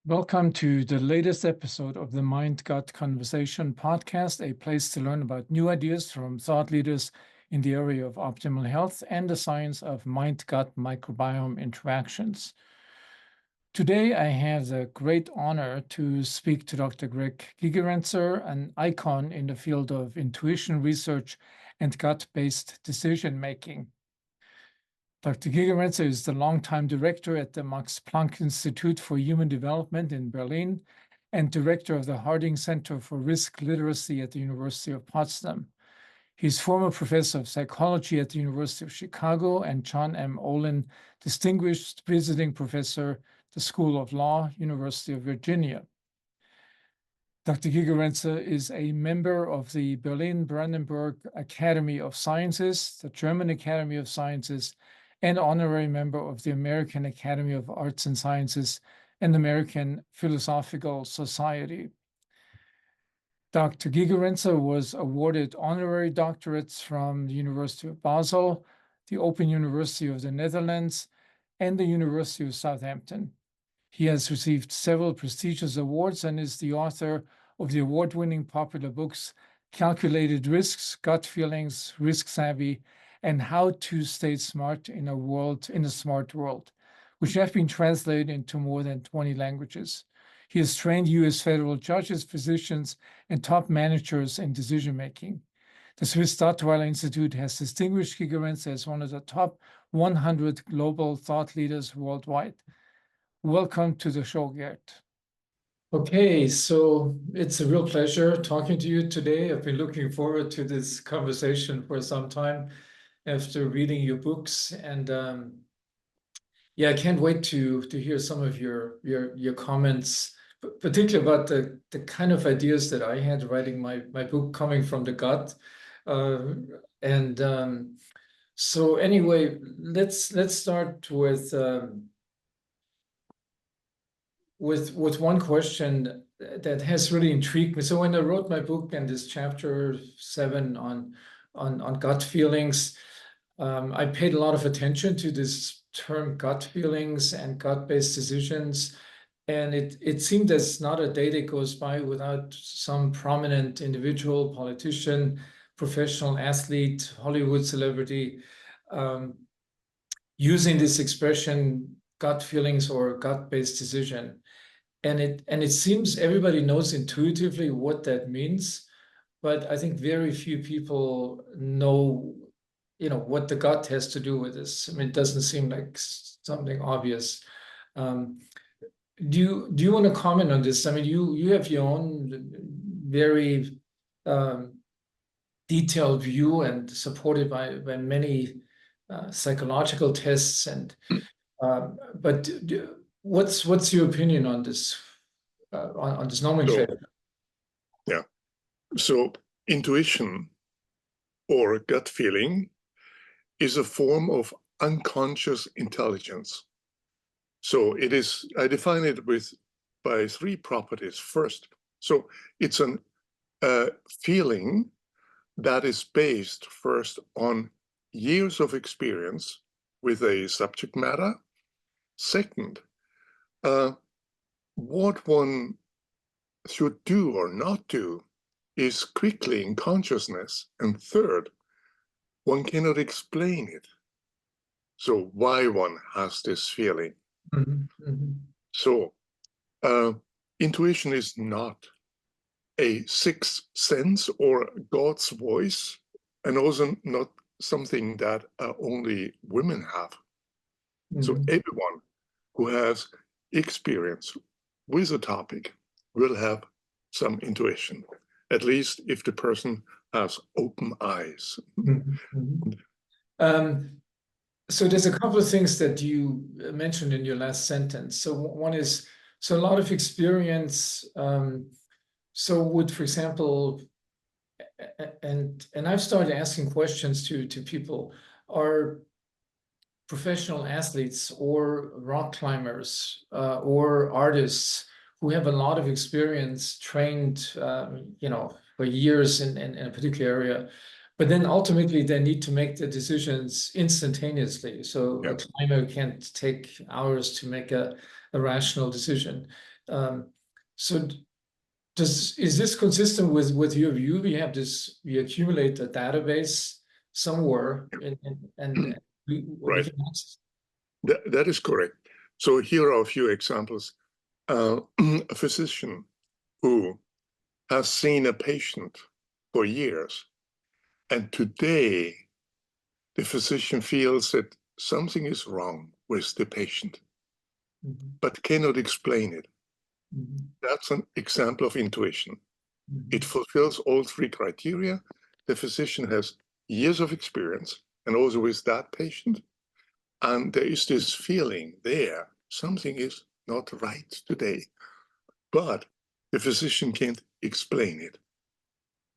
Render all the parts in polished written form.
Welcome to the latest episode of the Mind-Gut Conversation podcast, a place to learn about new ideas from thought leaders in the area of optimal health and the science of mind-gut microbiome interactions. Today, I have the great honor to speak to Dr. Gerd Gigerenzer, an icon in the field of intuition research and gut-based decision-making. Dr. Gigerenzer is the longtime director at the Max Planck Institute for Human Development in Berlin and director of the Harding Center for Risk Literacy at the University of Potsdam. He's former professor of psychology at the University of Chicago and John M. Olin Distinguished Visiting Professor, the School of Law, University of Virginia. Dr. Gigerenzer is a member of the Berlin-Brandenburg Academy of Sciences, the German Academy of Sciences, and honorary member of the American Academy of Arts and Sciences and American Philosophical Society. Dr. Gigerenzer was awarded honorary doctorates from the University of Basel, the Open University of the Netherlands, and the University of Southampton. He has received several prestigious awards and is the author of the award-winning popular books Calculated Risks, Gut Feelings, Risk Savvy, and How to Stay Smart in a Smart World, which have been translated into more than 20 languages. He has trained U.S. federal judges, physicians, and top managers in decision-making. The Swiss Duttweiler Institute has distinguished Gigerenzer as one of the top 100 global thought leaders worldwide. Welcome to the show, Gerd. Okay, so it's a real pleasure talking to you today. I've been looking forward to this conversation for some time after reading your books, and I can't wait to hear some of your comments, particularly about the kind of ideas that I had writing my book, Coming from the Gut. So anyway, let's start with one question that has really intrigued me. So when I wrote my book and this chapter 7 on gut feelings, I paid a lot of attention to this term gut feelings and gut-based decisions. And it seemed there's not a day that goes by without some prominent individual, politician, professional athlete, Hollywood celebrity, using this expression, gut feelings or gut-based decision. And it seems everybody knows intuitively what that means, but I think very few people know what the gut has to do with this. I mean, it doesn't seem like something obvious. Do you want to comment on this? I mean, you have your own very detailed view and supported by many psychological tests. And but what's your opinion on this on this nomenclature? Yeah. So intuition or gut feeling is a form of unconscious intelligence. So it is, I define it by 3 properties. First, so it's a feeling that is based first on years of experience with a subject matter. Second, what one should do or not do is quickly in consciousness. And third, one cannot explain it. So why one has this feeling. Mm-hmm. Mm-hmm. So intuition is not a sixth sense or God's voice, and also not something that only women have. Mm-hmm. So everyone who has experience with a topic will have some intuition, at least if the person has open eyes. Mm-hmm. So there's a couple of things that you mentioned in your last sentence. So one is, so a lot of experience. So would, for example, and I've started asking questions to people, are professional athletes or rock climbers or artists who have a lot of experience, trained, for years in a particular area, but then ultimately they need to make the decisions instantaneously. So a climber can't take hours to make a a rational decision. So is this consistent with your view? We accumulate a database somewhere and we Right. can access. That is correct. So here are a few examples. A physician who has seen a patient for years, and today the physician feels that something is wrong with the patient, but cannot explain it. That's an example of intuition. It fulfills all three criteria. The physician has years of experience, and also with that patient. And there is this feeling there, something is not right today, but the physician can't explain it.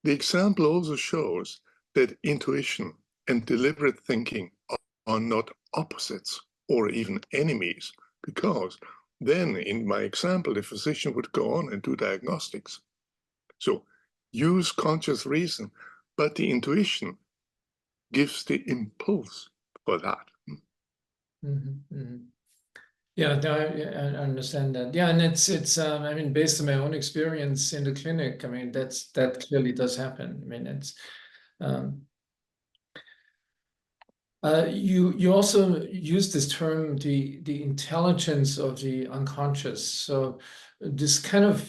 The example also shows that intuition and deliberate thinking are not opposites or even enemies, because then in my example, the physician would go on and do diagnostics. So use conscious reason, but the intuition gives the impulse for that. Yeah, no, I understand that. Yeah, and it's I mean, based on my own experience in the clinic, I mean, that clearly does happen. I mean, it's you also use this term, the intelligence of the unconscious. So this kind of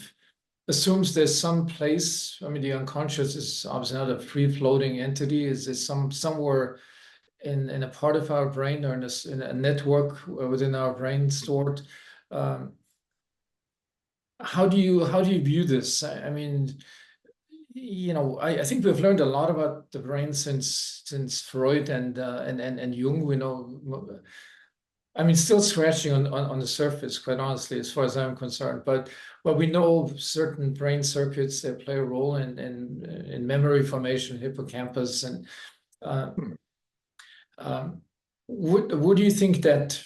assumes there's some place. I mean, the unconscious is obviously not a free-floating entity. Is it somewhere in a part of our brain or in a network within our brain stored? How do you view this? I mean, you know, I think we've learned a lot about the brain since Freud and Jung. We know, I mean, still scratching on the surface, quite honestly, as far as I'm concerned. But we know certain brain circuits that play a role in memory formation, hippocampus, and would you think that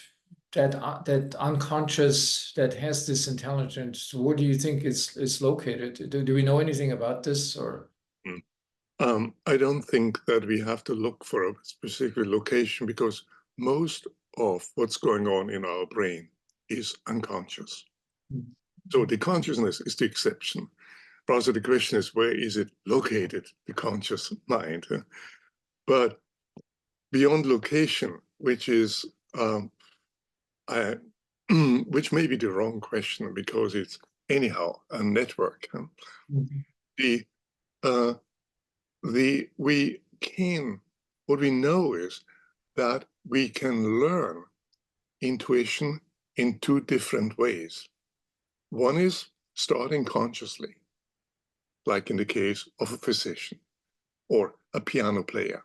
unconscious that has this intelligence, where do you think it's located? Do we know anything about this, or? I don't think that we have to look for a specific location, because most of what's going on in our brain is unconscious. So the consciousness is the exception. Also, the question is, where is it located, the conscious mind? But beyond location, which is which may be the wrong question, because it's anyhow a network. What we know is that we can learn intuition in two different ways. One is starting consciously, like in the case of a physician or a piano player.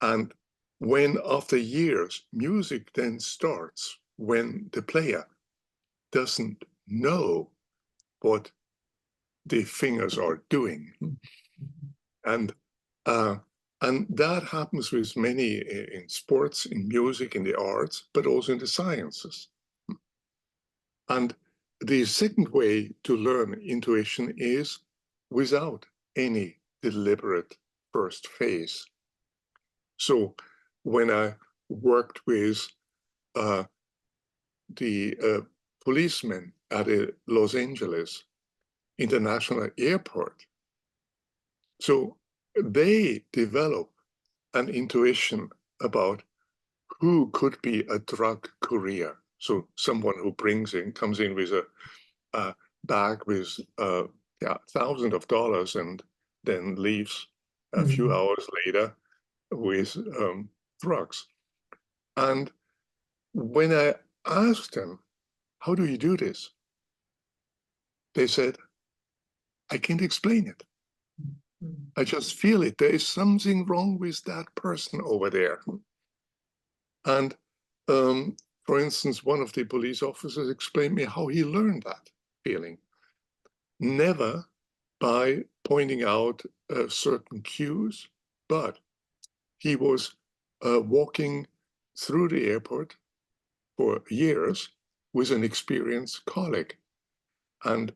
And when after years, music then starts when the player doesn't know what the fingers are doing. And that happens with many in sports, in music, in the arts, but also in the sciences. And the second way to learn intuition is without any deliberate first phase. So when I worked with the policemen at the Los Angeles International Airport, so they develop an intuition about who could be a drug courier. So someone who comes in with a bag with thousands of dollars and then leaves a few hours later with drugs. And when I asked them, how do you do this? They said, I can't explain it. I just feel it. There is something wrong with that person over there. And for instance, one of the police officers explained me how he learned that feeling. Never by pointing out certain cues, but he was walking through the airport for years with an experienced colleague. And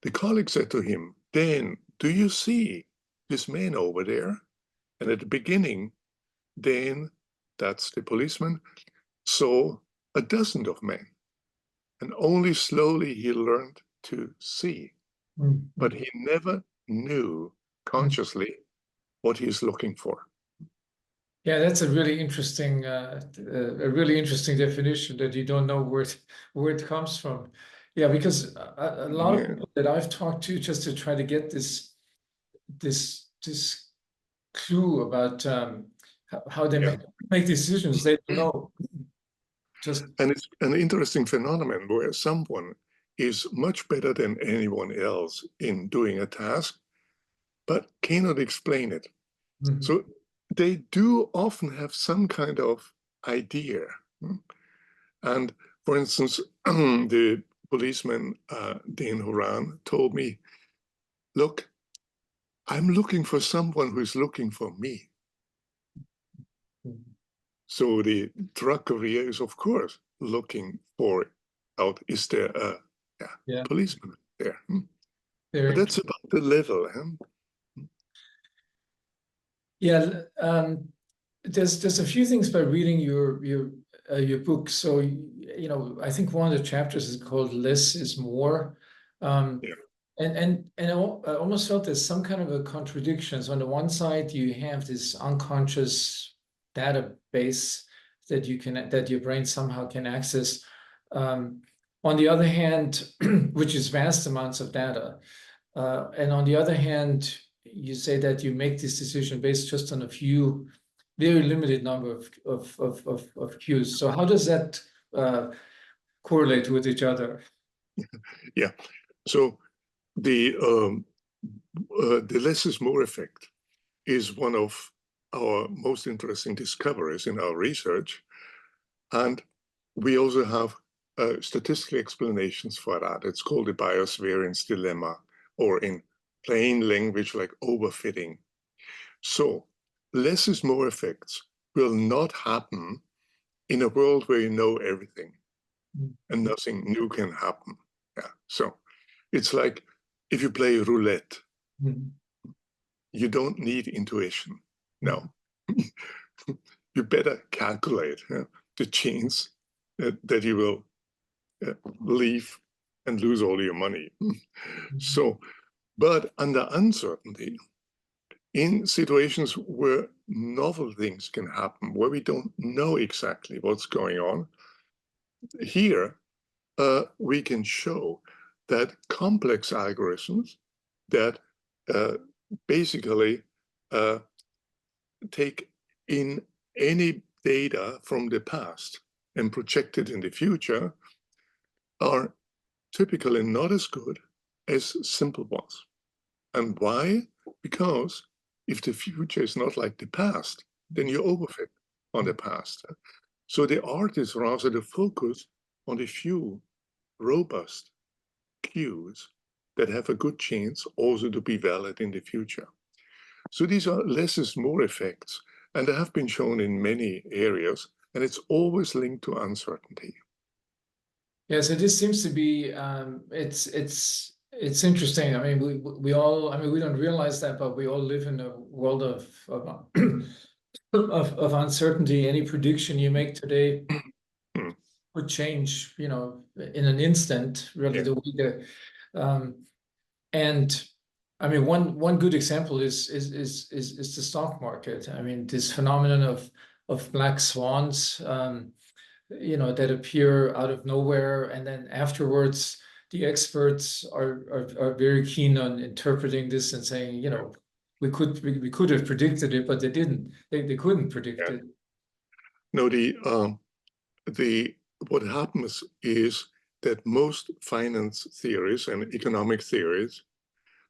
the colleague said to him, Dan, do you see this man over there? And at the beginning, Dan, that's the policeman, saw a dozen of men. and only slowly he learned to see. But he never knew consciously what he's looking for. Yeah, that's a really interesting definition, that you don't know where it comes from. Yeah, because a lot of people that I've talked to, just to try to get this clue about how they make decisions, they don't know. And it's an interesting phenomenon where someone is much better than anyone else in doing a task, but cannot explain it. So they do often have some kind of idea. And for instance, the policeman, Dean Horan, told me, look, I'm looking for someone who's looking for me. So the drug courier is, of course, looking for out, is there a policeman there? But that's about the level. Yeah, there's a few things by reading your book. So I think one of the chapters is called "Less is More," and I almost felt there's some kind of a contradiction. So on the one side, you have this unconscious database that your brain somehow can access. On the other hand, which is vast amounts of data, and on the other hand, you say that you make this decision based just on a few, very limited number of cues. So how does that correlate with each other? Yeah. So the less is more effect is one of our most interesting discoveries in our research. And we also have statistical explanations for that. It's called the bias variance dilemma, or in plain language, like overfitting. So less is more effects will not happen in a world where you know everything and nothing new can happen. Yeah. So it's like if you play roulette, you don't need intuition. No. You better calculate the chance that you will leave and lose all your money. So, but under uncertainty, in situations where novel things can happen, where we don't know exactly what's going on, here we can show that complex algorithms that basically take in any data from the past and project it in the future are typically not as good as simple ones. And why? Because if the future is not like the past, then you overfit on the past. So the art is rather to focus on a few robust cues that have a good chance also to be valid in the future. So these are less is more effects, and they have been shown in many areas, and it's always linked to uncertainty. Yeah, so this seems to be it's interesting. I mean, we all, I mean, we don't realize that, but we all live in a world of uncertainty. Any prediction you make today would change, in an instant, really. The way and I mean, one good example is the stock market. I mean, this phenomenon of black swans, that appear out of nowhere, and then afterwards, the experts are very keen on interpreting this and saying, we could have predicted it, but they didn't. They couldn't predict it. No, what happens is that most finance theories and economic theories,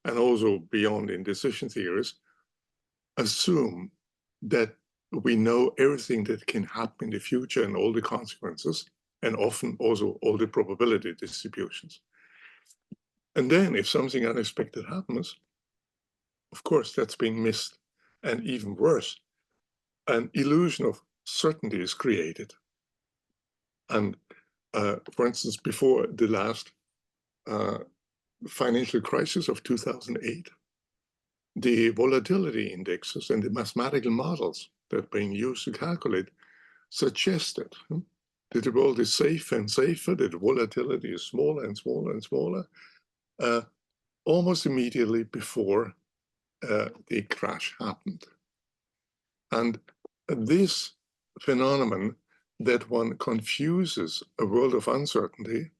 and also beyond in decision theories, assume that we know everything that can happen in the future and all the consequences, and often also all the probability distributions. And then if something unexpected happens, of course, that's being missed. And even worse, an illusion of certainty is created. And for instance, before the last financial crisis of 2008, the volatility indexes and the mathematical models that are being used to calculate suggested that the world is safer and safer, that the volatility is smaller and smaller and smaller, almost immediately before the crash happened. And this phenomenon that one confuses a world of uncertainty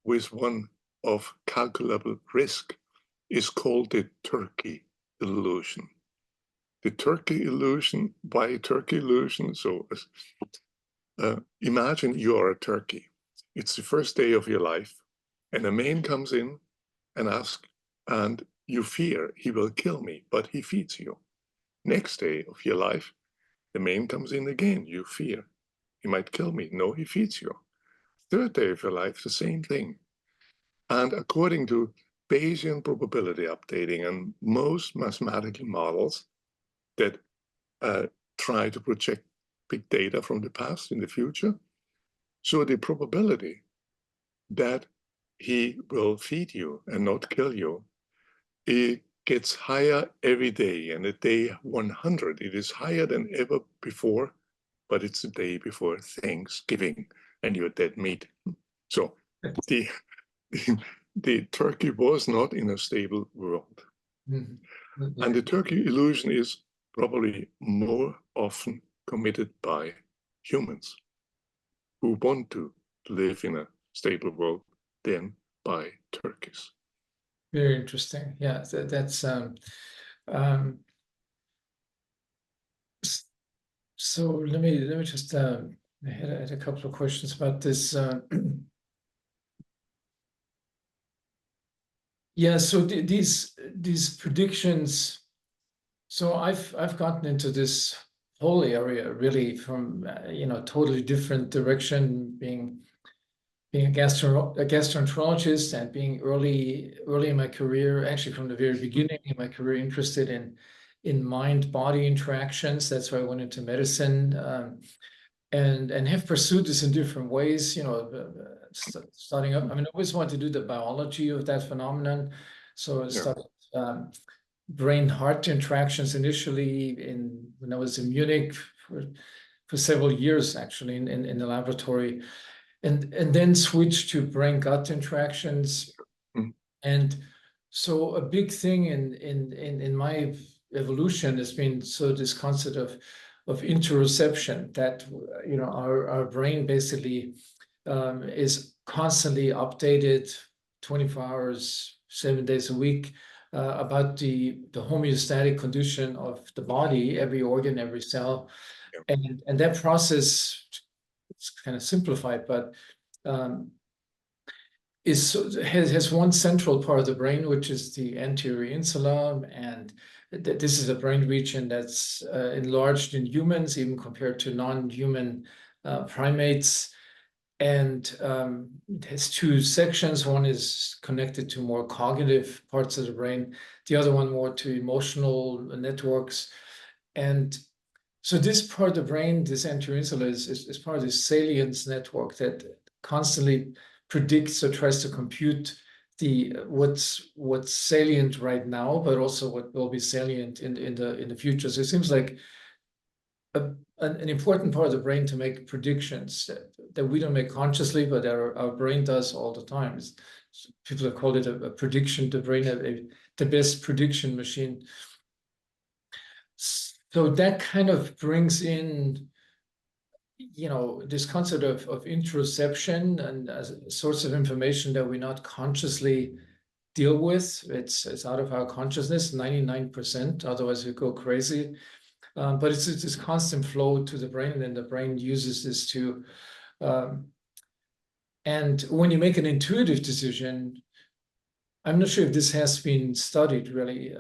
with one of calculable risk is called the turkey illusion. The turkey illusion, why turkey illusion? So imagine you are a turkey. It's the first day of your life, and a man comes in and asks, and you fear he will kill me, but he feeds you. Next day of your life, the man comes in again, you fear he might kill me. No, he feeds you. Third day of your life, the same thing. And according to Bayesian probability updating and most mathematical models that try to project big data from the past in the future, so the probability that he will feed you and not kill you, it gets higher every day. And at day 100, it is higher than ever before, but it's the day before Thanksgiving and you're dead meat. So the turkey was not in a stable world. Mm-hmm. And the turkey illusion is probably more often committed by humans who want to live in a stable world than by turkeys. Very interesting. Yeah, that's so let me just I had a couple of questions about this. Yeah, so these predictions. So I've gotten into this whole area really from totally different direction, being a gastroenterologist and being early in my career, actually from the very beginning in my career, interested in mind-body interactions. That's why I went into medicine, and have pursued this in different ways. Starting up, I mean, I always wanted to do the biology of that phenomenon, so I studied brain-heart interactions initially when I was in Munich for several years, actually in the laboratory. And then switch to brain-gut interactions. Mm-hmm. And so a big thing in my evolution has been this concept of interoception, that our brain basically is constantly updated 24 hours, 7 days a week about the homeostatic condition of the body, every organ, every cell. And that process, it's kind of simplified, but has one central part of the brain, which is the anterior insula, and this is a brain region that's enlarged in humans, even compared to non-human primates. And it has two sections. One is connected to more cognitive parts of the brain, the other one more to emotional networks. And so this part of the brain, this anterior insula, is part of this salience network that constantly predicts or tries to compute what's salient right now, but also what will be salient in the future. So it seems like an important part of the brain to make predictions that we don't make consciously, but our brain does all the time. People have called it a prediction, the brain, the best prediction machine. So that kind of brings in, this concept of interoception and as a source of information that we not consciously deal with. It's out of our consciousness, 99%, otherwise we go crazy. But it's this constant flow to the brain, and then the brain uses this to, and when you make an intuitive decision, I'm not sure if this has been studied really,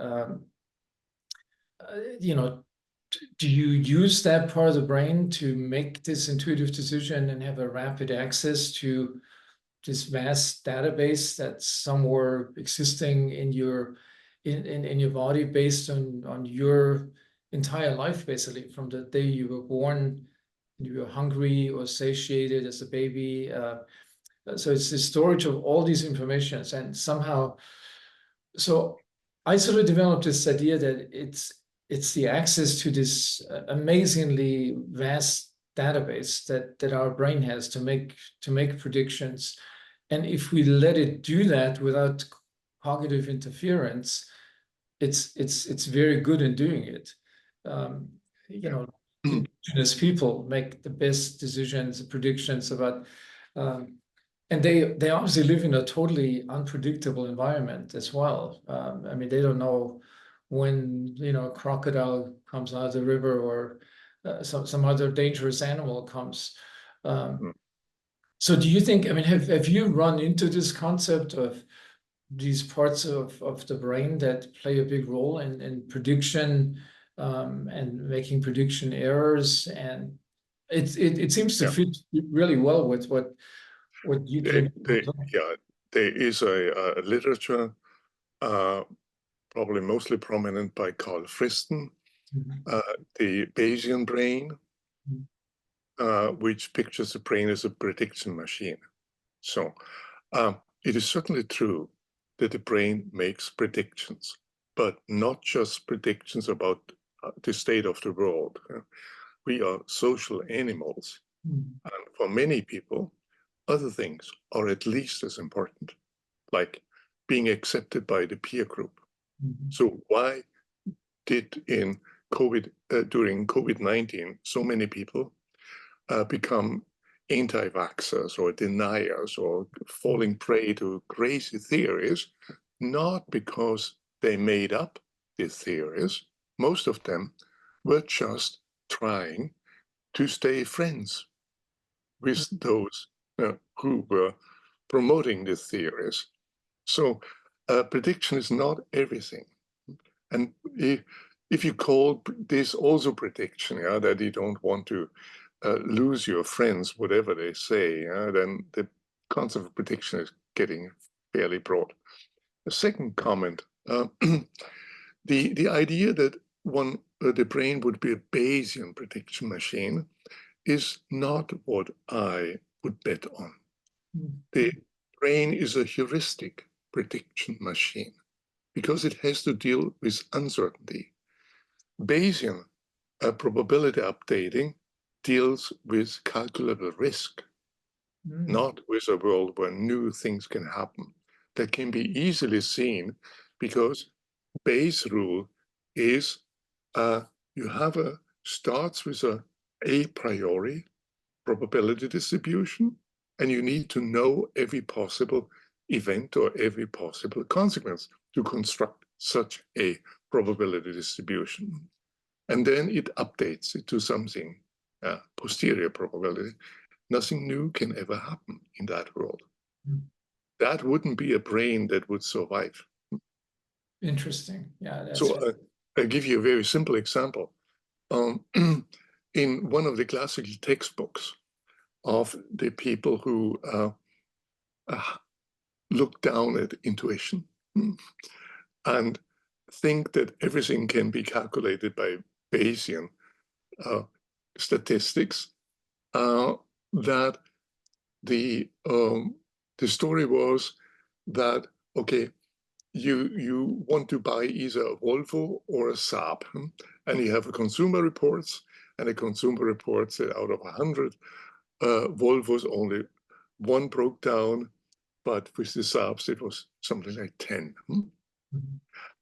do you use that part of the brain to make this intuitive decision and have a rapid access to this vast database that's somewhere existing in your body based on your entire life, basically from the day you were born, you were hungry or satiated as a baby. So it's the storage of all these informations, and somehow, so I sort of developed this idea that it's the access to this amazingly vast database that our brain has to make predictions. And if we let it do that without cognitive interference, it's very good in doing it. You know, indigenous people make the best decisions, predictions about, and they obviously live in a totally unpredictable environment as well. I mean, they don't know when, you know, a crocodile comes out of the river, or some other dangerous animal comes. So do you think, I mean, have you run into this concept of these parts of the brain that play a big role in prediction, and making prediction errors? And it seems to fit really well with what you do. Yeah, there is a literature, probably mostly prominent by Carl Friston, the Bayesian brain, which pictures the brain as a prediction machine. So it is certainly true that the brain makes predictions, but not just predictions about the state of the world. We are social animals, and for many people, other things are at least as important, like being accepted by the peer group. So why did during COVID-19 so many people become anti-vaxxers or deniers or falling prey to crazy theories? Not because they made up these theories. Most of them were just trying to stay friends with those who were promoting these theories. So prediction is not everything. And if you call this also prediction, that you don't want to lose your friends, whatever they say, then the concept of prediction is getting fairly broad. The second comment, the idea that the brain would be a Bayesian prediction machine is not what I would bet on. The brain is a heuristic prediction machine because it has to deal with uncertainty. Bayesian probability updating deals with calculable risk, not with a world where new things can happen. That can be easily seen because Bayes' rule is you have starts with a priori probability distribution, and you need to know every possible event or every possible consequence to construct such a probability distribution. And then it updates it to something, posterior probability. Nothing new can ever happen in that world. That wouldn't be a brain that would survive. Interesting. Yeah. That's so I'll give you a very simple example. In one of the classical textbooks of the people who look down at intuition and think that everything can be calculated by Bayesian statistics, that the story was that, okay, you want to buy either a Volvo or a Saab, and you have a consumer reports, and the consumer reports that out of 100 Volvos, only one broke down, but with the Saabs it was something like 10.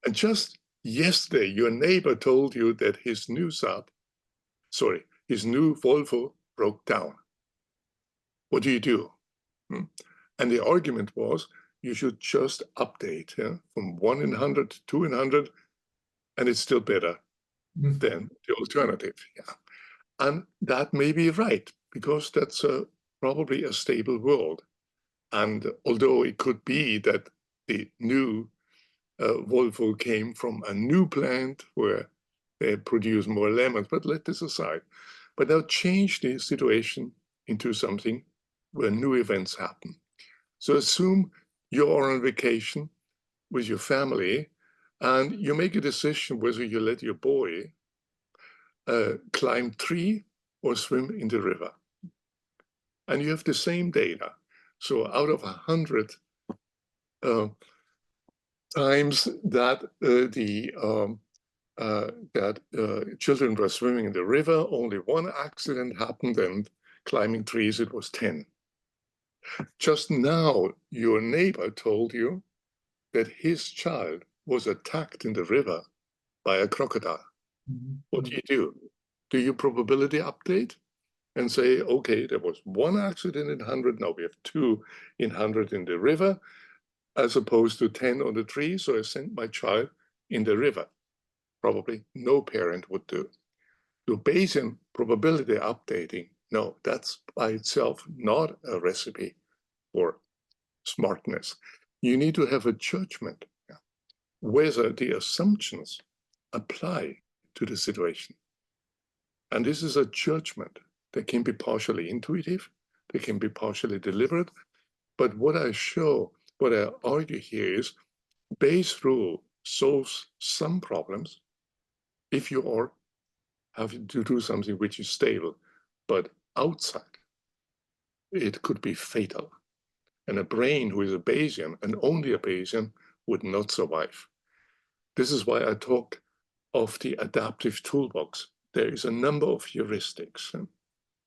And just yesterday, your neighbor told you that his new Volvo broke down. What do? And the argument was, you should just update from 1 in 100 to 2 in 100, and it's still better than the alternative. And that may be right, because that's probably a stable world. And although it could be that the new Volvo came from a new plant where they produce more lemons, but let this aside. But now change the situation into something where new events happen. So assume you're on vacation with your family and you make a decision whether you let your boy climb tree or swim in the river. And you have the same data. So out of 100 times that the children were swimming in the river, only one accident happened, and climbing trees, it was 10. Just now, your neighbor told you that his child was attacked in the river by a crocodile. What do? Do you probability update and say, okay, there was one accident in 100, now we have 2 in 100 in the river, as opposed to 10 on the tree, so I sent my child in the river. Probably no parent would do. So Bayesian probability updating, no, that's by itself not a recipe for smartness. You need to have a judgment whether the assumptions apply to the situation. And this is a judgment that can be partially intuitive, they can be partially deliberate. But what I argue here is Bayes' rule solves some problems if you are having to do something which is stable, but outside, it could be fatal. And a brain who is a Bayesian, and only a Bayesian, would not survive. This is why I talk of the adaptive toolbox. There is a number of heuristics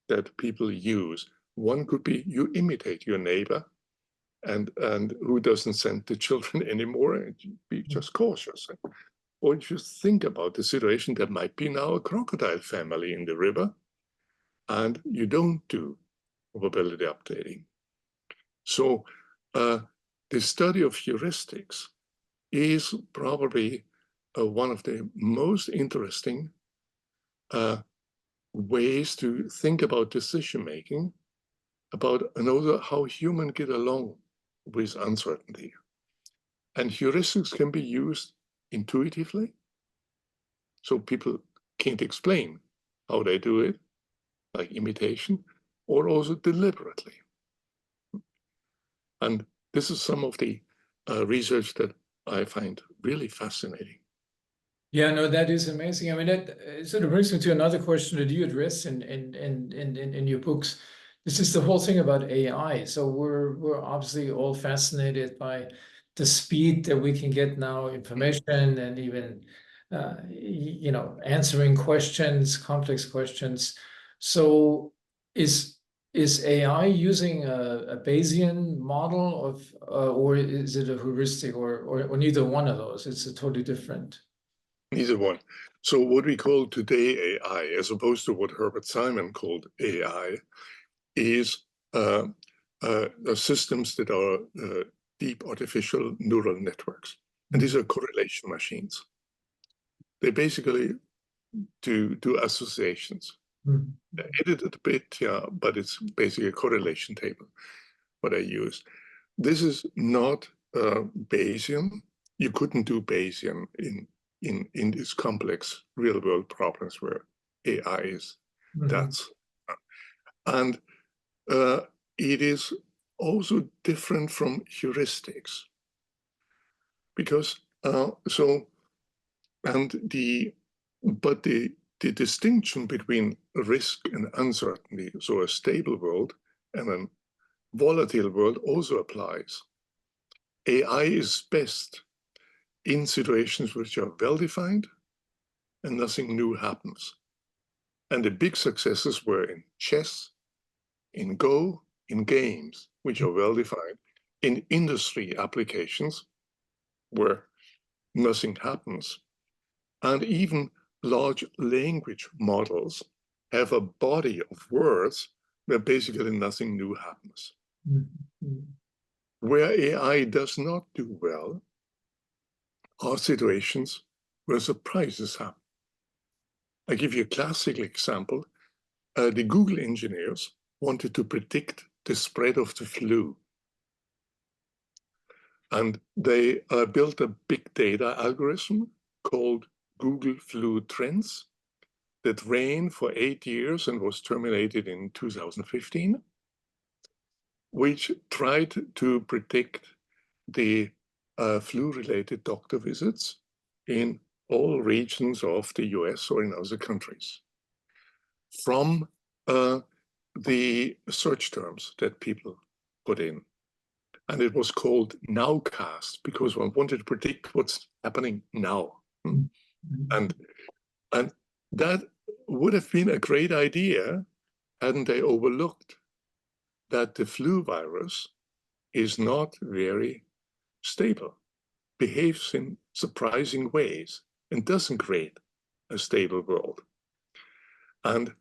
that people use. One could be you imitate your neighbor, and who doesn't send the children anymore, and be just cautious. Or if you think about the situation, there might be now a crocodile family in the river, and you don't do probability updating. So the study of heuristics is probably one of the most interesting ways to think about decision-making, about how humans get along with uncertainty. And heuristics can be used intuitively, so people can't explain how they do it, like imitation, or also deliberately. And this is some of the research that I find really fascinating. Yeah, no, that is amazing. I mean, that sort of brings me to another question that you address in your books. This is the whole thing about AI. So we're obviously all fascinated by the speed that we can get now information, and even answering questions, complex questions. So is AI using a Bayesian model of or is it a heuristic, or neither one of those? It's a totally different. Neither one. So what we call today AI, as opposed to what Herbert Simon called AI, is systems that are deep artificial neural networks. And these are correlation machines. They basically do associations. Edited a bit, yeah, but it's basically a correlation table, what I use. This is not Bayesian. You couldn't do Bayesian in these complex real-world problems where AI is. That's and it is also different from heuristics because the distinction between risk and uncertainty, so a stable world and a volatile world, also applies. AI is best in situations which are well-defined and nothing new happens. And the big successes were in chess, in Go, in games, which are well-defined, in industry applications where nothing happens. And even large language models have a body of words where basically nothing new happens. Where AI does not do well are situations where surprises happen. I give you a classic example. The Google engineers wanted to predict the spread of the flu. And they built a big data algorithm called Google Flu Trends that ran for 8 years and was terminated in 2015, which tried to predict the flu-related doctor visits in all regions of the US or in other countries from the search terms that people put in. And it was called Nowcast because one wanted to predict what's happening now. And that would have been a great idea hadn't they overlooked that the flu virus is not very stable, behaves in surprising ways, and doesn't create a stable world. And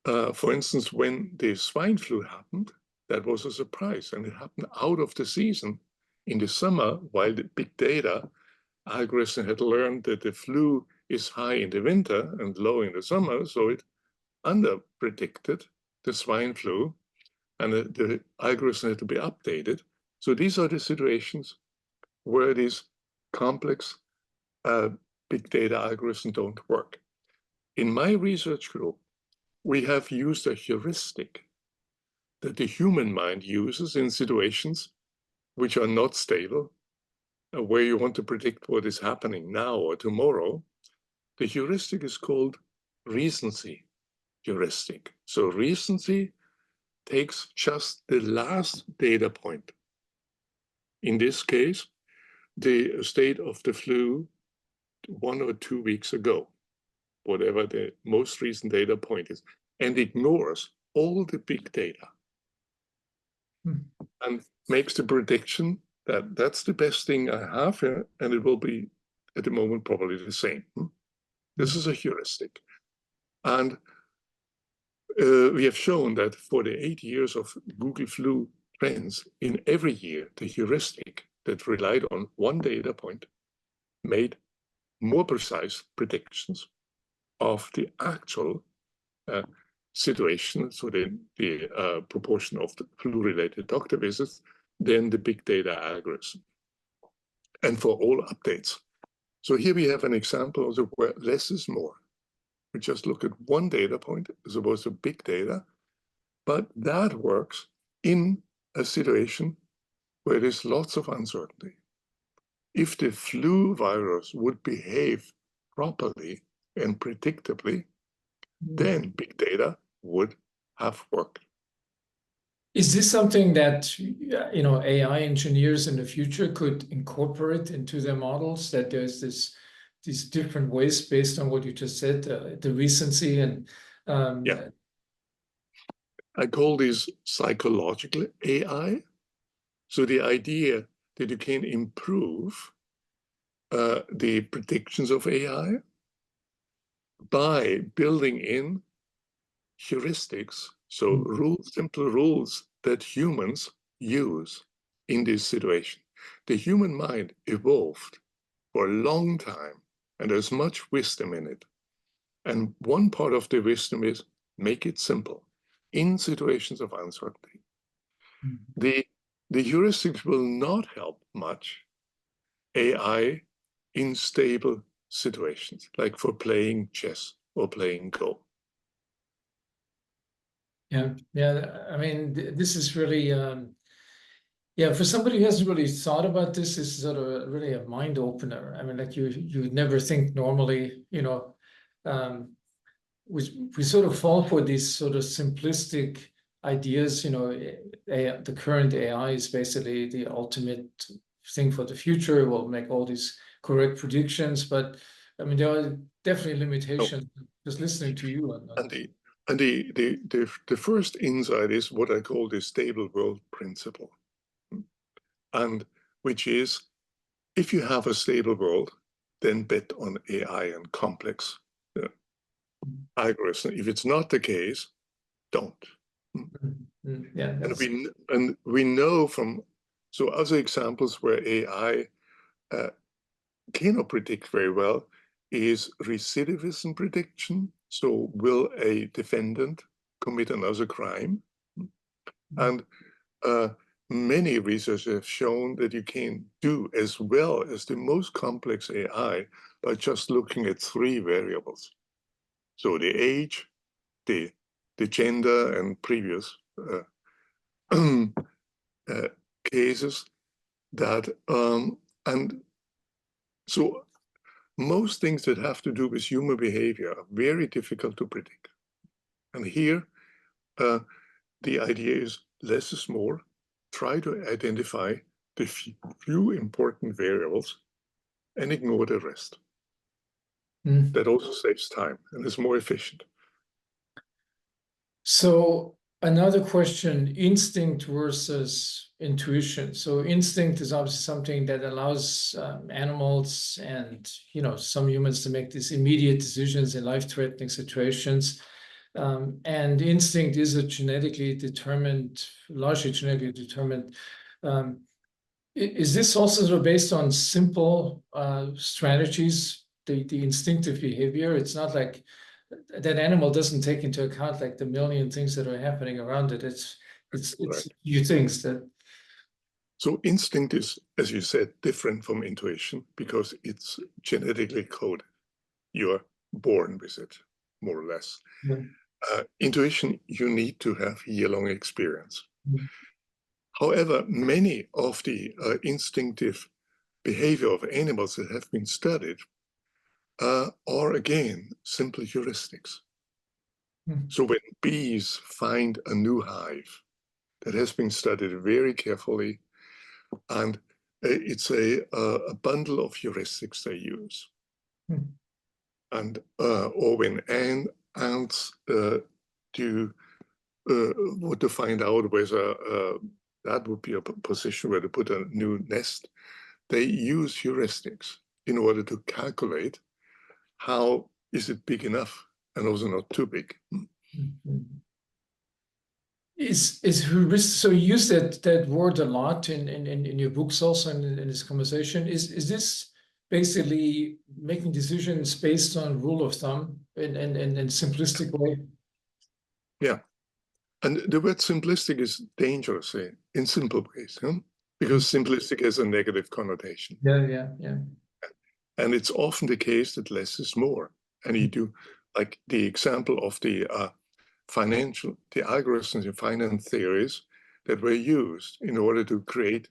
for instance, when the swine flu happened, that was a surprise, and it happened out of the season in the summer, while the big data algorithm had learned that the flu is high in the winter and low in the summer, so it under-predicted the swine flu, and the algorithm had to be updated. So these are the situations where these complex big data algorithms don't work. In my research group, we have used a heuristic that the human mind uses in situations which are not stable, where you want to predict what is happening now or tomorrow. The heuristic is called recency heuristic. So recency takes just the last data point. In this case, the state of the flu 1 or 2 weeks ago, whatever the most recent data point is, and ignores all the big data and makes the prediction that that's the best thing I have here, and it will be at the moment probably the same. This is a heuristic. And we have shown that for the 8 years of Google flu trends, in every year, the heuristic that relied on one data point made more precise predictions of the actual situation, so the proportion of the flu-related doctor visits, than the big data algorithm, and for all updates. So here we have an example of where less is more. We just look at one data point as opposed to big data, but that works in a situation where there's lots of uncertainty. If the flu virus would behave properly and predictably, then big data would have worked. Is this something that AI engineers in the future could incorporate into their models? That there's these different ways based on what you just said, the recency and yeah. I call this psychological AI. So the idea that you can improve the predictions of AI by building in heuristics, so simple rules that humans use in this situation. The human mind evolved for a long time, and there's much wisdom in it. And one part of the wisdom is make it simple in situations of uncertainty. The heuristics will not help much AI in stable situations, like for playing chess or playing Go. Yeah. I mean, this is really, for somebody who hasn't really thought about this is sort of really a mind opener. I mean, like you would never think normally, we sort of fall for these sort of simplistic ideas. The current AI is basically the ultimate thing for the future. It will make all these correct predictions, but I mean, there are definitely limitations. Just listening to you on that. And the first insight is what I call the stable world principle, and which is, if you have a stable world, then bet on AI and complex algorithm. If it's not the case, don't. Yeah, and we know from other examples where AI cannot predict very well is recidivism prediction. So will a defendant commit another crime? And many researchers have shown that you can do as well as the most complex AI by just looking at 3 variables. So the age, the gender, and previous cases that, and so most things that have to do with human behavior are very difficult to predict. And here, the idea is less is more. Try to identify the few important variables and ignore the rest. That also saves time and is more efficient. So another question, instinct versus intuition. So instinct is obviously something that allows animals and some humans to make these immediate decisions in life-threatening situations. And instinct is a genetically determined, largely genetically determined. Is this also sort of based on simple strategies, the instinctive behavior? It's not like that animal doesn't take into account like the million things that are happening around it. It's Right. few things that. So instinct is, as you said, different from intuition because it's genetically coded. You're born with it, more or less. Intuition, you need to have year-long experience. However, many of the instinctive behavior of animals that have been studied are, again, simple heuristics. So when bees find a new hive that has been studied very carefully, and it's a bundle of heuristics they use. And or when ants want to find out whether that would be a position where to put a new nest, they use heuristics in order to calculate how is it big enough and also not too big. Is heuristic, so you use that word a lot in your books also in this conversation. Is this basically making decisions based on rule of thumb in simplistic way? Yeah. And the word simplistic is dangerous in simple ways, because simplistic has a negative connotation. Yeah. And it's often the case that less is more. And you do, like the example of the algorithms in finance theories that were used in order to create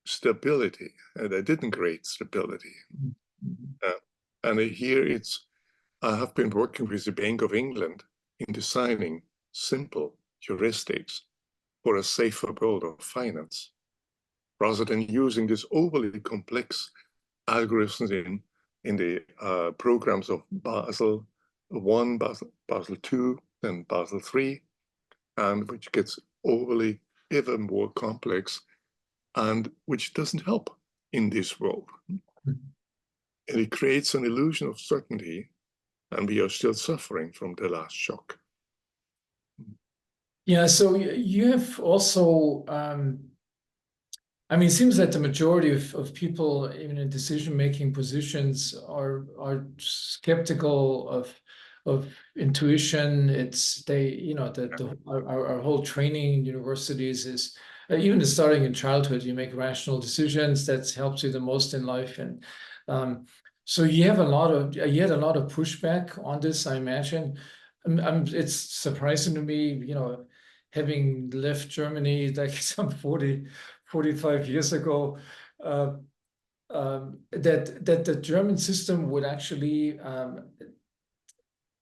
stability. They didn't create stability. And here I have been working with the Bank of England in designing simple heuristics for a safer world of finance, rather than using this overly complex algorithms in the programs of Basel I, Basel II, then Basel III, and which gets overly ever more complex and which doesn't help in this world. And it creates an illusion of certainty, and we are still suffering from the last shock. Yeah, so you have also, I mean, it seems that the majority of people, even in decision-making positions, are skeptical of intuition. It's our whole training in universities is even starting in childhood. You make rational decisions. That helps you the most in life, and so you had a lot of pushback on this, I imagine. It's surprising to me, having left Germany like some 45 years ago, that the German system would actually,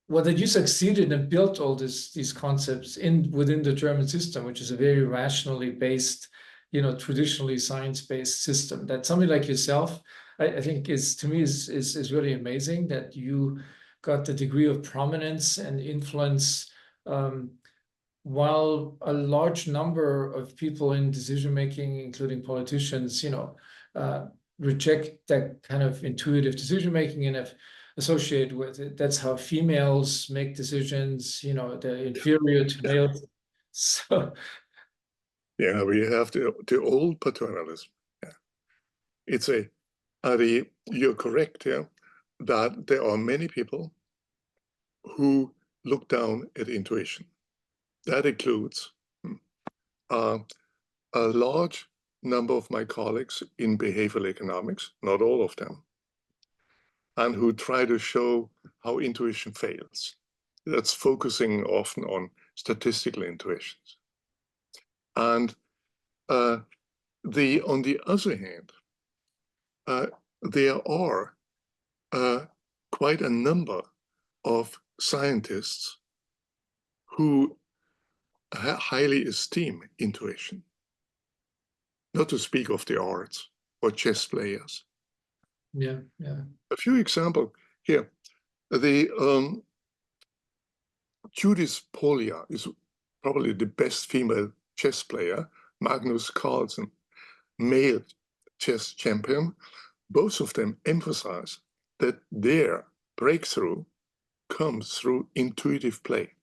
that you succeeded and built all these concepts within the German system, which is a very rationally based, traditionally science-based system. That somebody like yourself, I think to me is really amazing that you got the degree of prominence and influence, while a large number of people in decision-making, including politicians, reject that kind of intuitive decision-making and have associated with it. That's how females make decisions, they're inferior to males. So yeah, we have the old paternalism. Yeah. You're correct, that there are many people who look down at intuition. That includes a large number of my colleagues in behavioral economics, not all of them, and who try to show how intuition fails. That's focusing often on statistical intuitions. And on the other hand, there are quite a number of scientists who highly esteem intuition, not to speak of the arts or chess players. yeah. A few examples here. The Judith Polya is probably the best female chess player. Magnus Carlsen, male chess champion. Both of them emphasize that their breakthrough comes through intuitive play.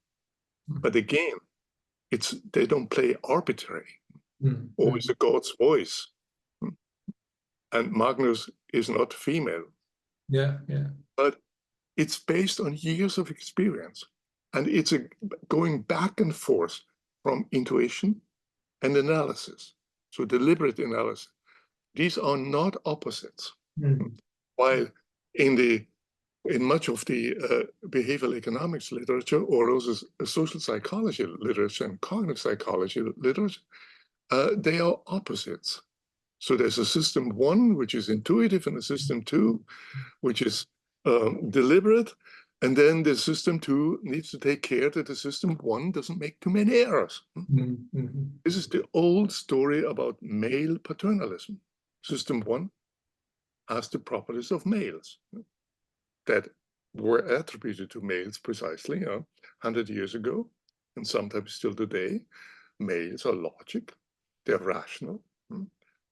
But again, they don't play arbitrary, always a God's voice. And Magnus is not female. Yeah. But it's based on years of experience. And it's going back and forth from intuition and analysis. So deliberate analysis. These are not opposites. While in much of the behavioral economics literature, or also social psychology literature and cognitive psychology literature, they are opposites. So there's a system 1, which is intuitive, and a system 2, which is deliberate. And then the system 2 needs to take care that the system 1 doesn't make too many errors. This is the old story about male paternalism. System 1 has the properties of males that were attributed to males precisely 100 years ago, and sometimes still today. Males are logic, they're rational,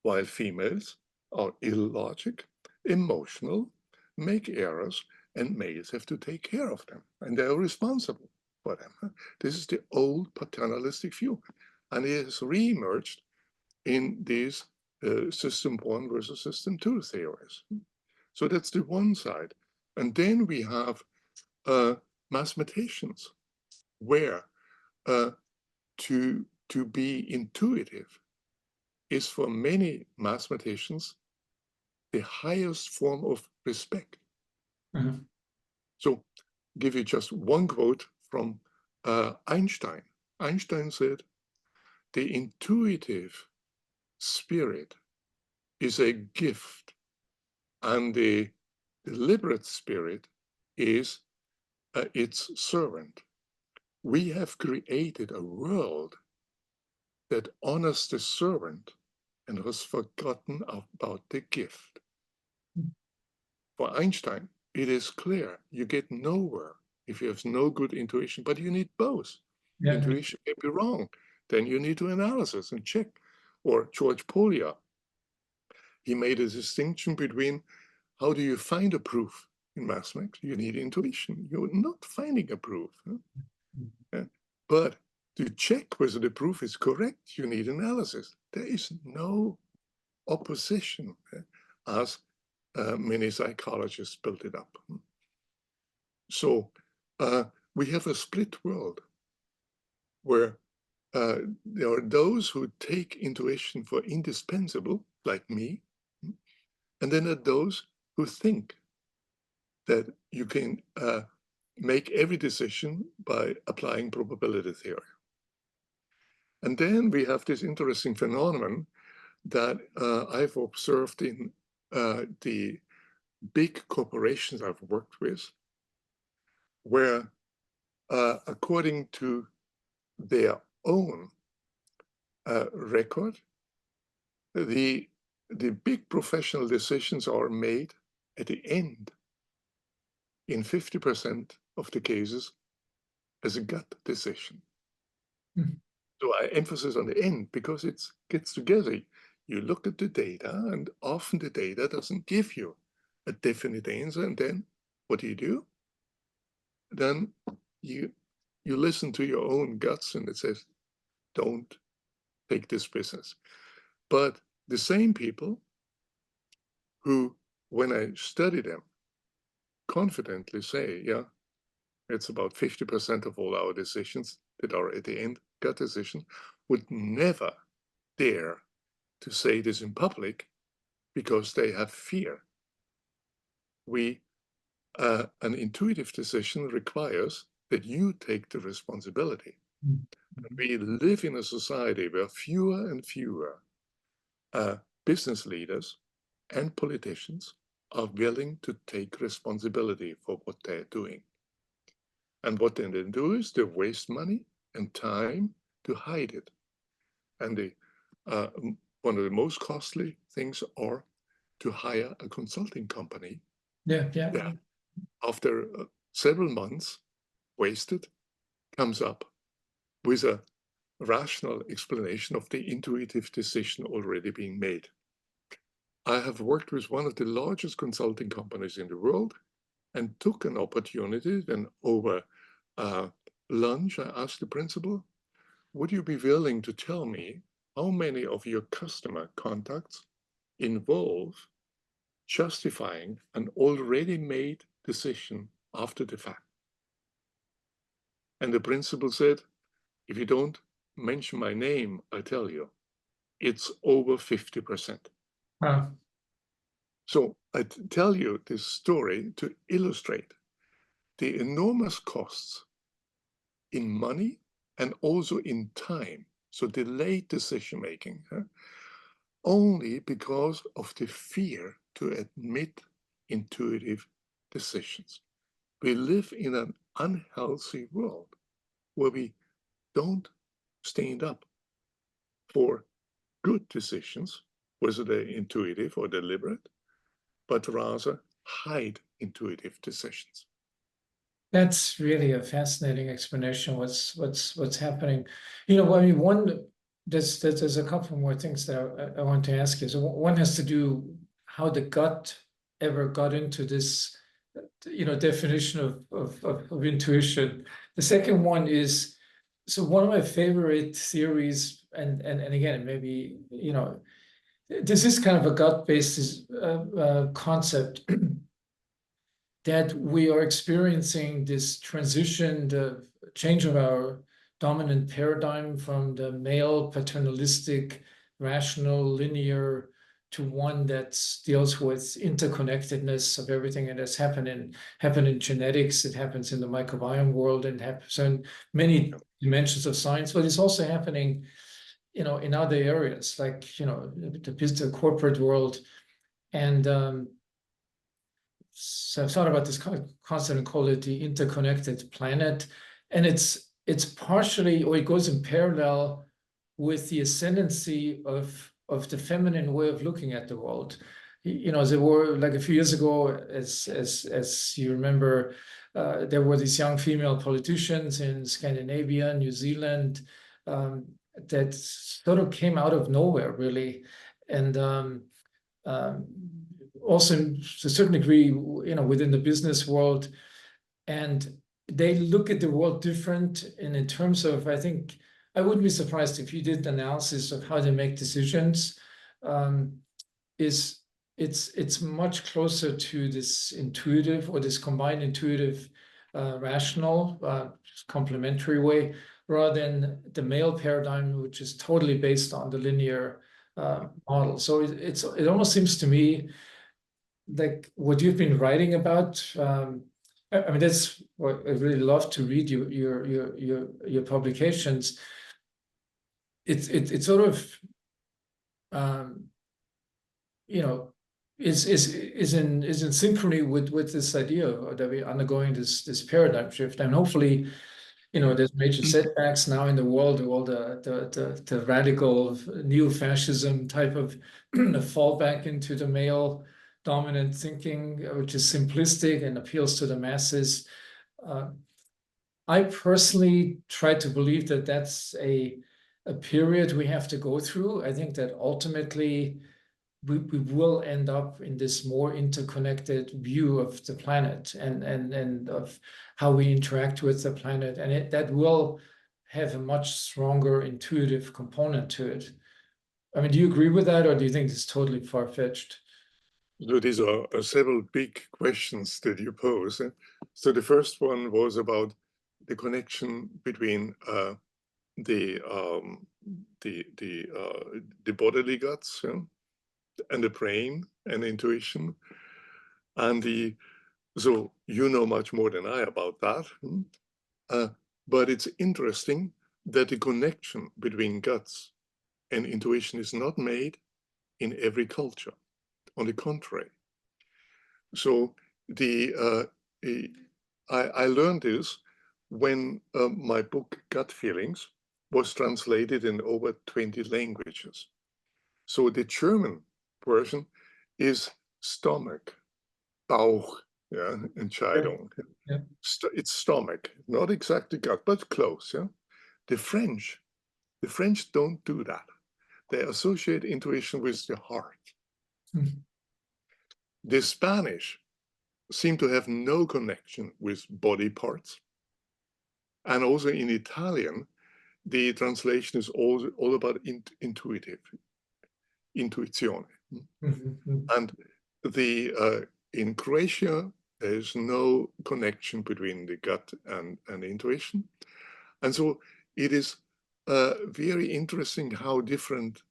while females are illogic, emotional, make errors, and males have to take care of them, and they're responsible for them. This is the old paternalistic view, and it has re-emerged in these system 1 versus system 2 theories. So that's the one side. And then we have mathematicians, where to be intuitive is for many mathematicians the highest form of respect. So give you just one quote from Einstein. Einstein said, "The intuitive spirit is a gift, and the deliberate spirit is its servant. We have created a world that honors the servant and has forgotten about the gift." For Einstein, it is clear you get nowhere if you have no good intuition, but you need both. Intuition may be wrong, then you need to analysis and check. Or George Polya, he made a distinction between how do you find a proof in mathematics? You need intuition. You're not finding a proof. But to check whether the proof is correct, you need analysis. There is no opposition, as many psychologists built it up. So we have a split world where there are those who take intuition for indispensable, like me, and then there are those who think that you can make every decision by applying probability theory. And then we have this interesting phenomenon that I've observed in the big corporations I've worked with, where according to their own record, the big professional decisions are made at the end, in 50% of the cases, as a gut decision. So I emphasize on the end because it gets together. You look at the data, and often the data doesn't give you a definite answer. And then what do? Then you listen to your own guts, and it says, don't take this business. But the same people who, when I study them, confidently say, yeah, it's about 50% of all our decisions that are at the end gut decision, would never dare to say this in public because they have fear. An intuitive decision requires that you take the responsibility. We live in a society where fewer and fewer business leaders and politicians are willing to take responsibility for what they're doing. And what they then do is they waste money and time to hide it. And one of the most costly things are to hire a consulting company. Yeah. After several months wasted, comes up with a rational explanation of the intuitive decision already being made. I have worked with one of the largest consulting companies in the world and took an opportunity. Then over lunch, I asked the principal, would you be willing to tell me how many of your customer contacts involve justifying an already made decision after the fact? And the principal said, if you don't mention my name, I tell you, it's over 50%. Wow. So I tell you this story to illustrate the enormous costs in money and also in time, so delayed decision-making, only because of the fear to admit intuitive decisions. We live in an unhealthy world where we don't stand up for good decisions, whether they're intuitive or deliberate, but rather hide intuitive decisions. That's really a fascinating explanation. What's happening? You know, I mean, there's a couple more things that I want to ask you. So one has to do how the gut ever got into this, you know, definition of intuition. The second one is, so one of my favorite theories, and again, maybe, you know, this is kind of a gut-based concept that we are experiencing this transition, the change of our dominant paradigm from the male paternalistic, rational, linear to one that deals with interconnectedness of everything that has happened in genetics. It happens in the microbiome world and happens in many dimensions of science, but it's also happening, you know, in other areas like, you know, the corporate world. And so I've thought about this concept and call it the interconnected planet. And it's partially, or it goes in parallel with the ascendancy of the feminine way of looking at the world. You know, there were, like a few years ago, as you remember, there were these young female politicians in Scandinavia, New Zealand, that sort of came out of nowhere, really. And also to a certain degree, you know, within the business world, and they look at the world different. And in terms of, I think, I wouldn't be surprised if you did an analysis of how they make decisions. It's much closer to this intuitive or this combined intuitive, rational, complementary way, rather than the male paradigm, which is totally based on the linear model. So it almost seems to me like what you've been writing about. I mean, that's what I really love to read your publications. It's sort of you know, is in synchrony with this idea that we're undergoing this paradigm shift, and hopefully, you know, there's major setbacks now in the world, all the radical neo-fascism type of fall back into the male dominant thinking, which is simplistic and appeals to the masses. I personally try to believe that that's a period we have to go through. I think that ultimately we will end up in this more interconnected view of the planet and of how we interact with the planet. And that will have a much stronger intuitive component to it. I mean, do you agree with that, or do you think it's totally far-fetched? So these are several big questions that you pose. So the first one was about the connection between the bodily guts, and the brain and intuition, and so you know much more than I about that. But it's interesting that the connection between guts and intuition is not made in every culture. On the contrary. So I learned this when my book Gut Feelings was translated in over 20 languages. So the German version is stomach, Bauch, yeah, Entscheidung. Yeah. It's stomach, not exactly gut, but close. Yeah, the French don't do that. They associate intuition with the heart. Mhm. The Spanish seem to have no connection with body parts. And also in Italian, the translation is all about intuitive, intuizione. Mhm. And in Croatia, there's no connection between the gut and intuition. And so it is very interesting how different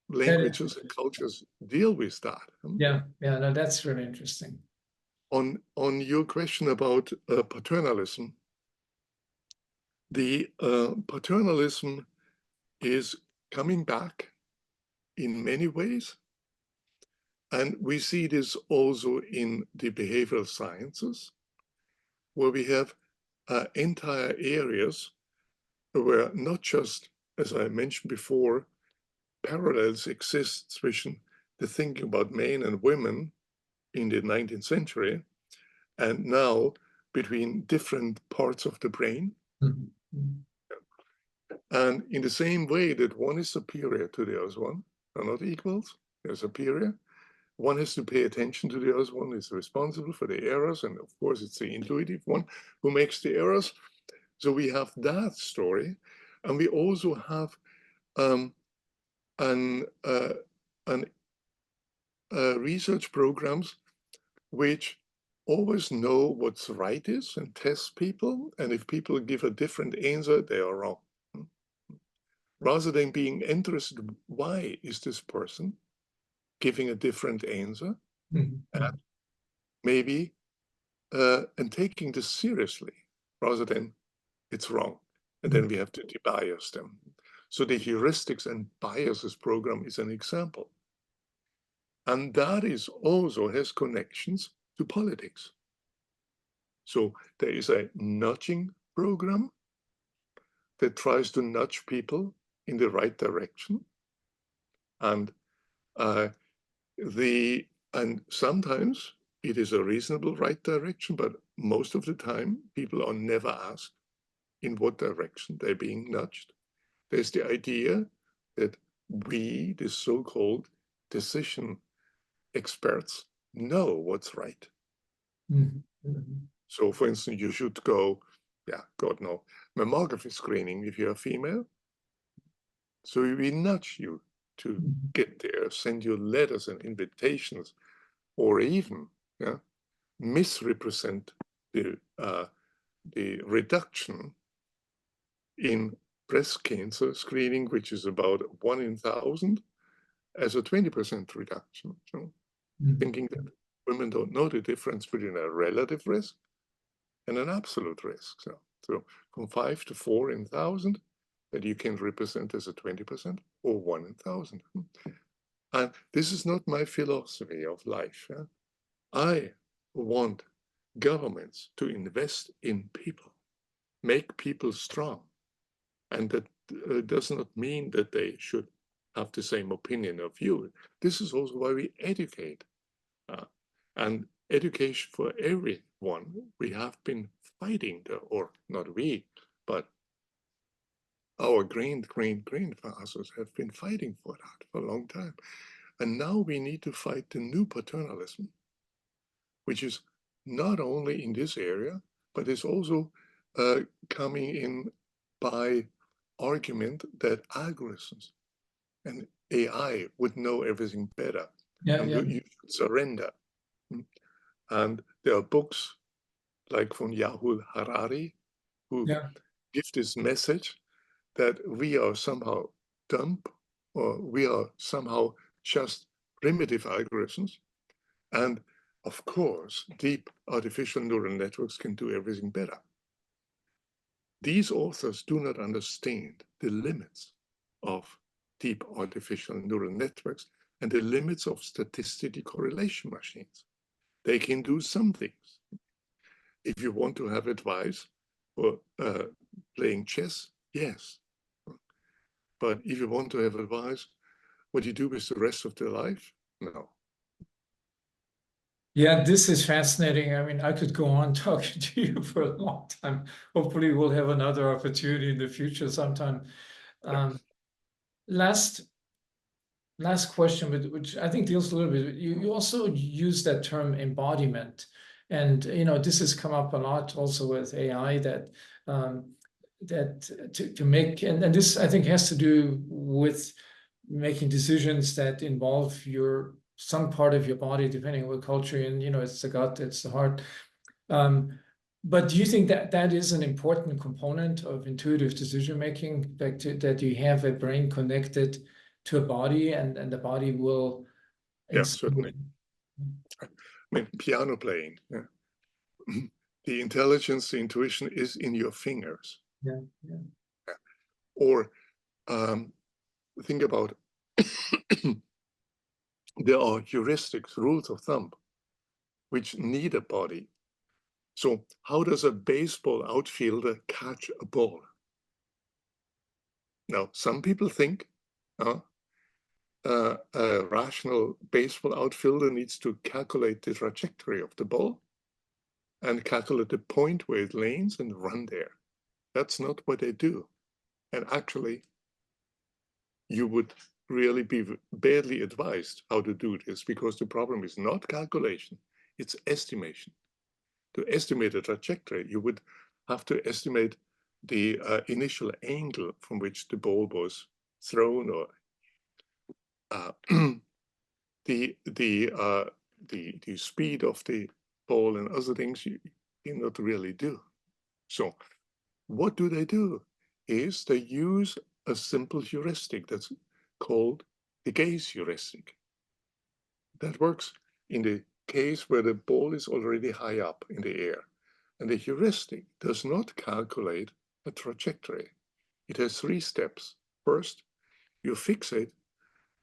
languages and cultures deal with that. Yeah, no, that's really interesting. On your question about paternalism, the paternalism is coming back in many ways. And we see this also in the behavioral sciences, where we have entire areas where not just, as I mentioned before, parallels exist between the thinking about men and women in the 19th century and now between different parts of the brain. Mm-hmm. And in the same way that one is superior to the other one, are not equals, they're superior. One has to pay attention to the other one, is responsible for the errors. And of course, it's the intuitive one who makes the errors. So we have that story. And we also have research programs which always know what's right is and test people. And if people give a different answer, they are wrong. Rather than being interested, why is this person giving a different answer? Mm-hmm. And maybe, and taking this seriously, rather than it's wrong. And then we have to debias them. So the heuristics and biases program is an example. And that is also has connections to politics. So there is a nudging program that tries to nudge people in the right direction. And sometimes it is a reasonable right direction, but most of the time people are never asked in what direction they're being nudged. There's the idea that we, the so-called decision experts, know what's right. Mm-hmm. So for instance, you should go, God no, mammography screening if you're female. So we nudge you to get there, send you letters and invitations, or even misrepresent the reduction in breast cancer screening, which is about 1 in 1,000, as a 20% reduction. So thinking that women don't know the difference between a relative risk and an absolute risk. So from 5 to 4 in 1,000 that you can represent as a 20% or 1 in 1,000. And this is not my philosophy of life. I want governments to invest in people, make people strong. And that does not mean that they should have the same opinion of you. This is also why we educate. And education for everyone, we have been fighting, or not we, but our grandfathers have been fighting for that for a long time. And now we need to fight the new paternalism, which is not only in this area, but is also coming in by argument that algorithms and AI would know everything better. And you should surrender. And there are books like from Yuval Harari who give this message that we are somehow dumb, or we are somehow just primitive algorithms. And of course, deep artificial neural networks can do everything better. These authors do not understand the limits of deep artificial neural networks and the limits of statistical correlation machines. They can do some things. If you want to have advice for playing chess, yes. But if you want to have advice, what you do with the rest of their life, no. Yeah, this is fascinating. I mean, I could go on talking to you for a long time. Hopefully, we'll have another opportunity in the future sometime. Um, last question, which I think deals a little bit. You also use that term embodiment, and this has come up a lot also with AI that to make and this I think has to do with making decisions that involve some part of your body, depending on what culture, and it's the gut, it's the heart. But do you think that that is an important component of intuitive decision making, that you have a brain connected to a body, and the body will Yeah, certainly. I mean, piano playing, yeah. The intelligence, the intuition is in your fingers. Yeah. Or think about there are heuristics, rules of thumb, which need a body. So how does a baseball outfielder catch a ball? Now, some people think a rational baseball outfielder needs to calculate the trajectory of the ball and calculate the point where it lands and run there. That's not what they do. And actually, you would really be badly advised how to do this, because the problem is not calculation, it's estimation. To estimate a trajectory, you would have to estimate the initial angle from which the ball was thrown, or the speed of the ball, and other things you cannot really do. So what do? Is they use a simple heuristic that's called the gaze heuristic. That works in the case where the ball is already high up in the air. And the heuristic does not calculate a trajectory. It has 3 steps. First, you fixate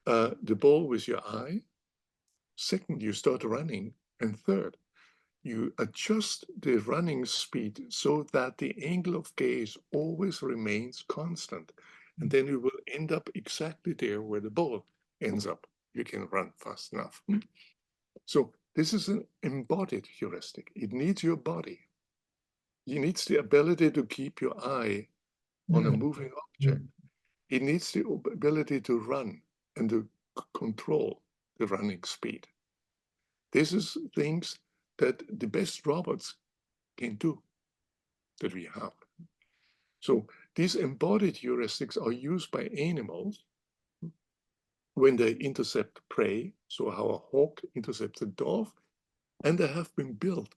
the ball with your eye. Second, you start running. And third, you adjust the running speed so that the angle of gaze always remains constant. And then you will end up exactly there where the ball ends up. You can run fast enough. So this is an embodied heuristic. It needs your body. It needs the ability to keep your eye on a moving object. It needs the ability to run and to control the running speed. This is things that the best robots can do, that we have. So these embodied heuristics are used by animals when they intercept prey, so how a hawk intercepts a dove, and they have been built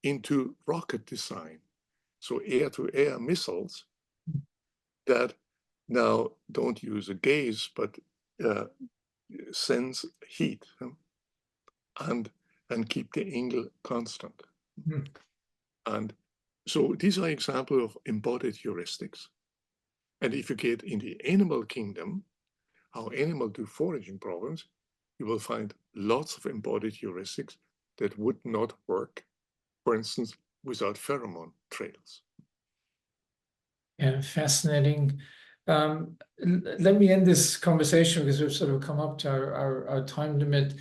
into rocket design, so air-to-air missiles that now don't use a gaze, but sense heat and keep the angle constant. And so these are examples of embodied heuristics. And if you get in the animal kingdom, how animals do foraging problems, you will find lots of embodied heuristics that would not work, for instance, without pheromone trails. Yeah, fascinating. Let me end this conversation because we've sort of come up to our time limit.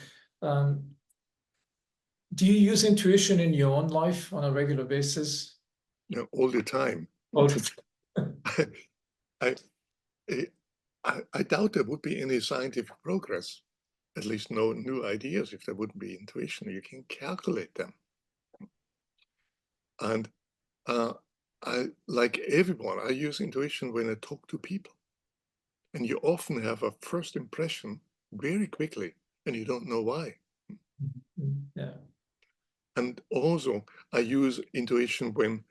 Do you use intuition in your own life on a regular basis? You know, all the time. All the time. I doubt there would be any scientific progress, at least no new ideas, if there wouldn't be intuition. You can calculate them. And like everyone, I use intuition when I talk to people. And you often have a first impression very quickly, and you don't know why. Yeah. And also, I use intuition when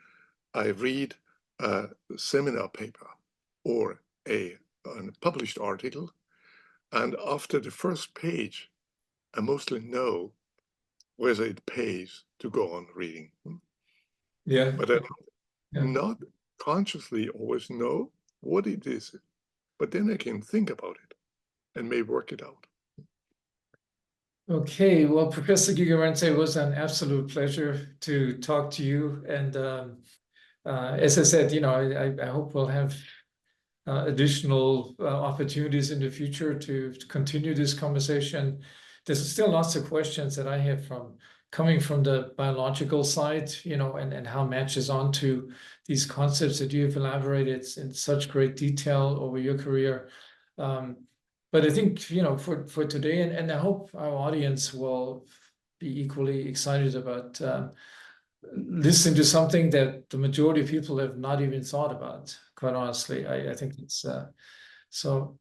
I read a seminar paper or a published article, and after the first page, I mostly know whether it pays to go on reading. Yeah. But I not consciously always know what it is, but then I can think about it and may work it out. Okay, well, Professor Gigerenzer, it was an absolute pleasure to talk to you. And as I said, I hope we'll have additional opportunities in the future to continue this conversation. There's still lots of questions that I have from coming from the biological side, you know, and how it matches onto these concepts that you have elaborated in such great detail over your career. But I think, you know, for today, and I hope our audience will be equally excited about listening to something that the majority of people have not even thought about, quite honestly. I think it's so,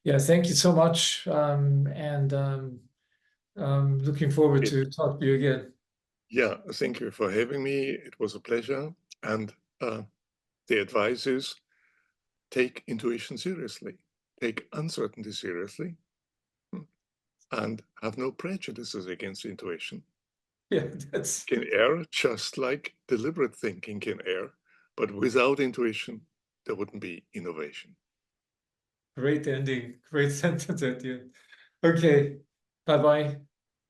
yeah, thank you so much. Looking forward to talk to you again. Yeah, thank you for having me. It was a pleasure. And the advice is take intuition seriously, take uncertainty seriously, and have no prejudices against intuition. Yeah, that's Can err just like deliberate thinking can err, but without intuition, there wouldn't be innovation. great ending, great sentence at the end. Okay, bye-bye.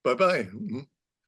Bye-bye.